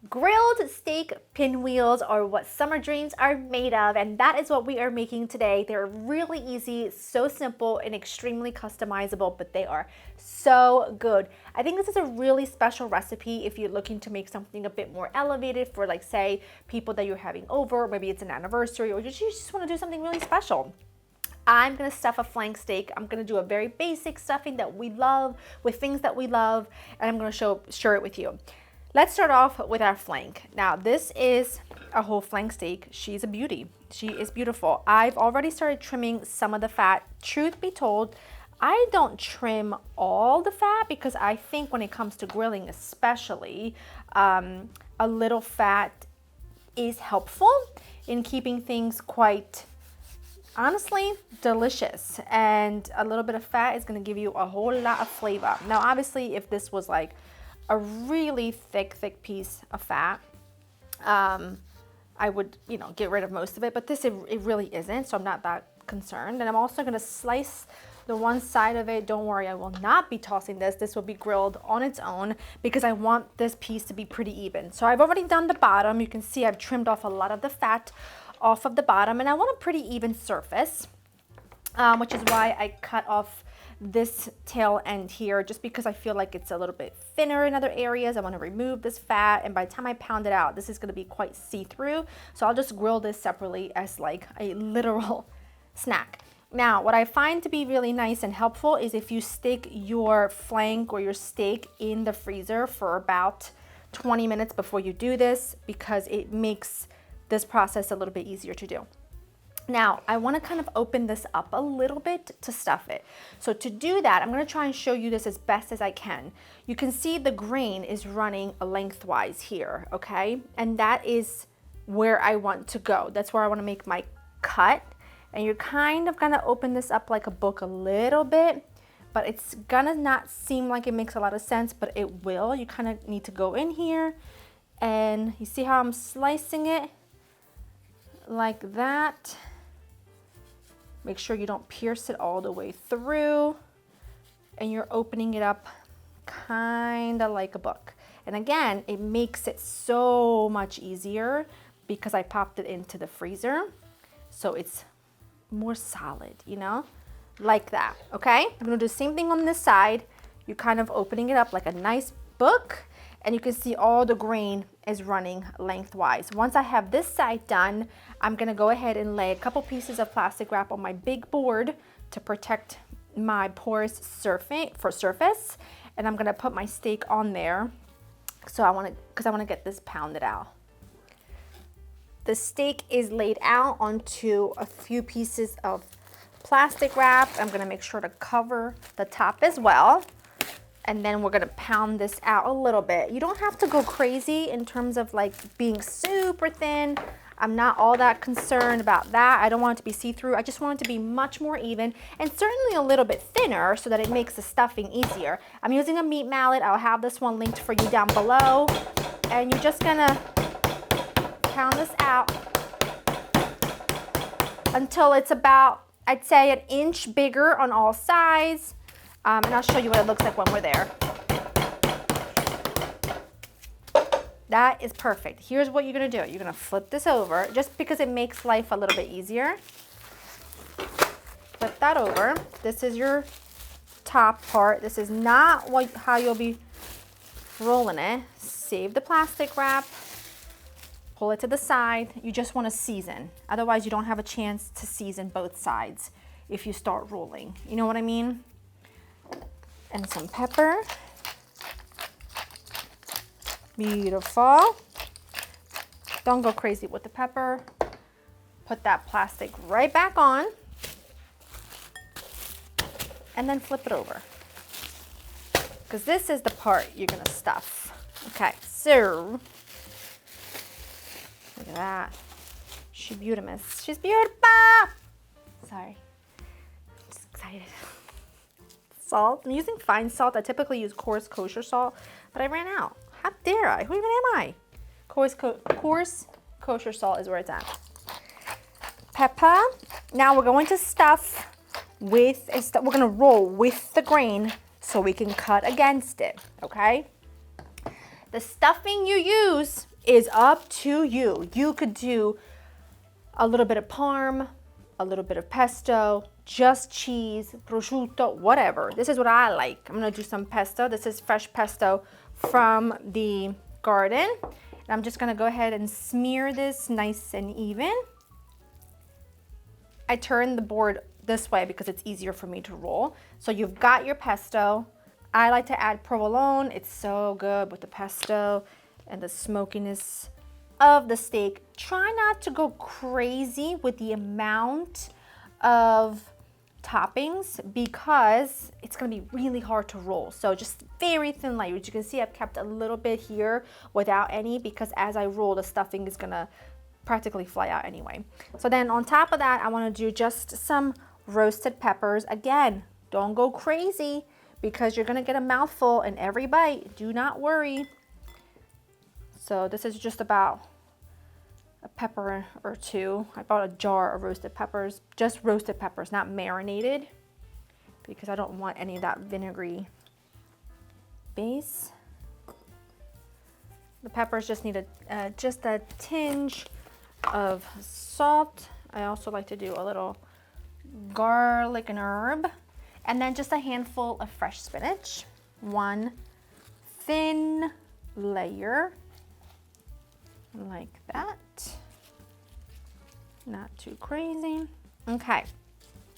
Grilled steak pinwheels are what summer dreams are made of, and that is what we are making today. They're really easy, so simple, and extremely customizable, but they are so good. I think this is a really special recipe if you're looking to make something a bit more elevated for, like, say, people that you're having over, maybe it's an anniversary, or you just want to do something really special. I'm gonna stuff a flank steak. I'm gonna do a very basic stuffing that we love with things that we love, and I'm gonna share it with you. Let's start off with our flank. Now, this is a whole flank steak. She's a beauty. She is beautiful. I've already started trimming some of the fat. Truth be told, I don't trim all the fat because I think when it comes to grilling especially, a little fat is helpful in keeping things quite, honestly, delicious. And a little bit of fat is gonna give you a whole lot of flavor. Now, obviously, if this was like a really thick piece of fat, I would, get rid of most of it, but it really isn't, so I'm not that concerned. And I'm also gonna slice the one side of it. Don't worry, I will not be tossing this. This will be grilled on its own because I want this piece to be pretty even. So I've already done the bottom. You can see I've trimmed off a lot of the fat off of the bottom, and I want a pretty even surface, which is why I cut off this tail end here, just because I feel like it's a little bit thinner in other areas. I want to remove this fat, and by the time I pound it out, this is going to be quite see-through. So I'll just grill this separately as like a literal snack. Now, what I find to be really nice and helpful is if you stick your flank or your steak in the freezer for about 20 minutes before you do this, because it makes this process a little bit easier to do. Now, I want to kind of open this up a little bit to stuff it. So to do that, I'm going to try and show you this as best as I can. You can see the grain is running lengthwise here, okay? And that is where I want to go. That's where I want to make my cut. And you're kind of going to open this up like a book a little bit, but it's gonna not seem like it makes a lot of sense, but it will. You kind of need to go in here, and you see how I'm slicing it like that. Make sure you don't pierce it all the way through, and you're opening it up kind of like a book. And again, it makes it so much easier because I popped it into the freezer, so it's more solid, like that, okay? I'm gonna do the same thing on this side. You're kind of opening it up like a nice book, and you can see all the grain is running lengthwise. Once I have this side done, I'm gonna go ahead and lay a couple pieces of plastic wrap on my big board to protect my porous surface, and I'm gonna put my steak on there. So I wanna get this pounded out. The steak is laid out onto a few pieces of plastic wrap. I'm gonna make sure to cover the top as well. And then we're gonna pound this out a little bit. You don't have to go crazy in terms of like being super thin. I'm not all that concerned about that. I don't want it to be see-through. I just want it to be much more even, and certainly a little bit thinner so that it makes the stuffing easier. I'm using a meat mallet. I'll have this one linked for you down below. And you're just gonna pound this out until it's about, I'd say, an inch bigger on all sides. And I'll show you what it looks like when we're there. That is perfect. Here's what you're gonna do. You're gonna flip this over, just because it makes life a little bit easier. Flip that over. This is your top part. This is not how you'll be rolling it. Save the plastic wrap. Pull it to the side. You just wanna season. Otherwise, you don't have a chance to season both sides if you start rolling. You know what I mean? And some pepper. Beautiful. Don't go crazy with the pepper. Put that plastic right back on, and then flip it over, because this is the part you're gonna stuff. Okay, so look at that. She's beautiful. She's beautiful. Sorry, I'm just excited. Salt. I'm using fine salt. I typically use coarse kosher salt, but I ran out. How dare I? Who even am I? Coarse kosher salt is where it's at. Pepper. Now we're going to stuff with, we're going to roll with the grain so we can cut against it, okay? The stuffing you use is up to you. You could do a little bit of parm, a little bit of pesto, just cheese, prosciutto, whatever. This is what I like. I'm gonna do some pesto. This is fresh pesto from the garden. And I'm just gonna go ahead and smear this nice and even. I turn the board this way because it's easier for me to roll. So you've got your pesto. I like to add provolone. It's so good with the pesto and the smokiness of the steak. Try not to go crazy with the amount of toppings because it's gonna be really hard to roll. So just very thin layer. As you can see, I've kept a little bit here without any because as I roll, the stuffing is gonna practically fly out anyway. So then on top of that, I wanna do just some roasted peppers. Again, don't go crazy because you're gonna get a mouthful in every bite. Do not worry. So this is just about a pepper or two. I bought a jar of roasted peppers, just roasted peppers, not marinated, because I don't want any of that vinegary base. The peppers just need just a tinge of salt. I also like to do a little garlic and herb, and then just a handful of fresh spinach. One thin layer, like that. Not too crazy. Okay,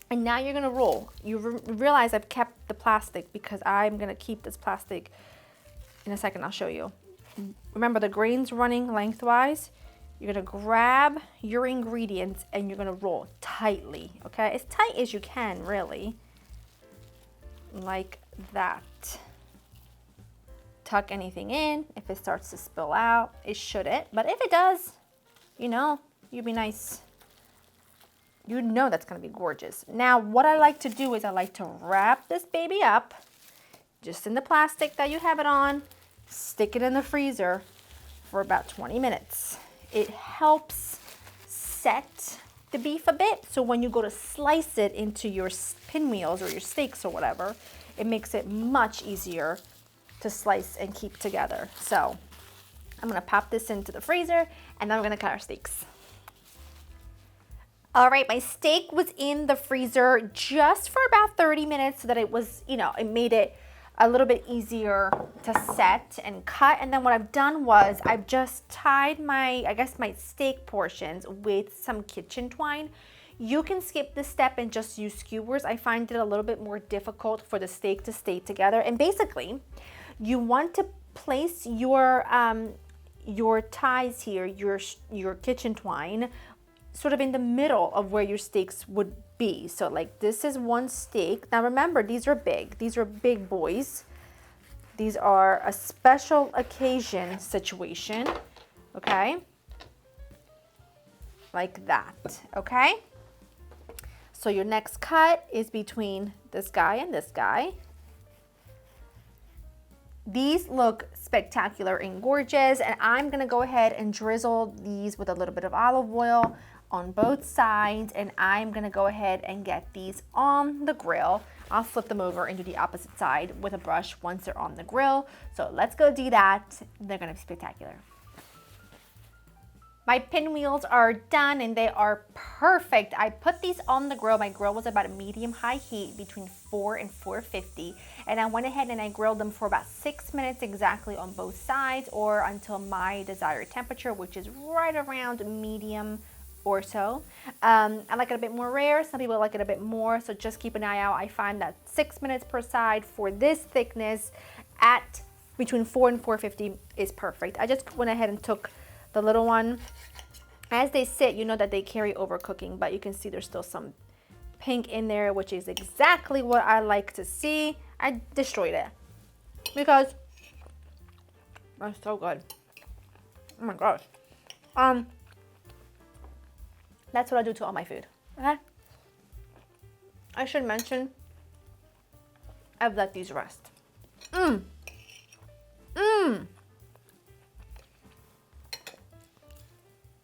and now you're gonna roll. You realize I've kept the plastic because I'm gonna keep this plastic in a second. I'll show you. Remember the grains running lengthwise. You're gonna grab your ingredients and you're gonna roll tightly, okay? As tight as you can, really. Like that. Tuck anything in. If it starts to spill out, it shouldn't. But if it does, you know, you'd be nice. You know that's gonna be gorgeous. Now, what I like to do is I like to wrap this baby up just in the plastic that you have it on, stick it in the freezer for about 20 minutes. It helps set the beef a bit, so when you go to slice it into your pinwheels or your steaks or whatever, it makes it much easier to slice and keep together. So I'm gonna pop this into the freezer and then we're gonna cut our steaks. All right, my steak was in the freezer just for about 30 minutes so that it was, you know, it made it a little bit easier to set and cut. And then what I've done was I've just tied my, I guess my steak portions with some kitchen twine. You can skip this step and just use skewers. I find it a little bit more difficult for the steak to stay together. And basically, you want to place your ties here, your kitchen twine, sort of in the middle of where your steaks would be. So like this is one steak. Now remember, these are big boys. These are a special occasion situation, okay? Like that, okay? So your next cut is between this guy and this guy. These look spectacular and gorgeous, and I'm gonna go ahead and drizzle these with a little bit of olive oil on both sides, and I'm gonna go ahead and get these on the grill. I'll flip them over and do the opposite side with a brush once they're on the grill. So let's go do that. They're gonna be spectacular. My pinwheels are done and they are perfect. I put these on the grill. My grill was about a medium-high heat between 4 and 450. And I went ahead and I grilled them for about 6 minutes exactly on both sides, or until my desired temperature, which is right around medium or so. I like it a bit more rare. Some people like it a bit more, so just keep an eye out. I find that 6 minutes per side for this thickness at between 4 and 450 is perfect. I just went ahead and took the little one. As they sit, you know that they carry overcooking, but you can see there's still some pink in there, which is exactly what I like to see. I destroyed it because that's so good. Oh my gosh. That's what I do to all my food. Okay. I should mention I've let these rest.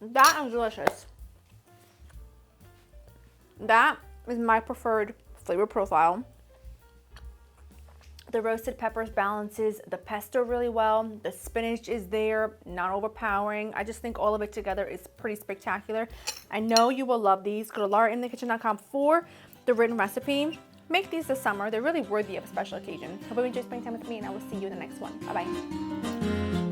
That is delicious. That is my preferred flavor profile. The roasted peppers balances the pesto really well. The spinach is there, not overpowering. I just think all of it together is pretty spectacular. I know you will love these. Go to laurainthekitchen.com for the written recipe. Make these this summer. They're really worthy of a special occasion. Hope you enjoy spending time with me, and I will see you in the next one. Bye-bye.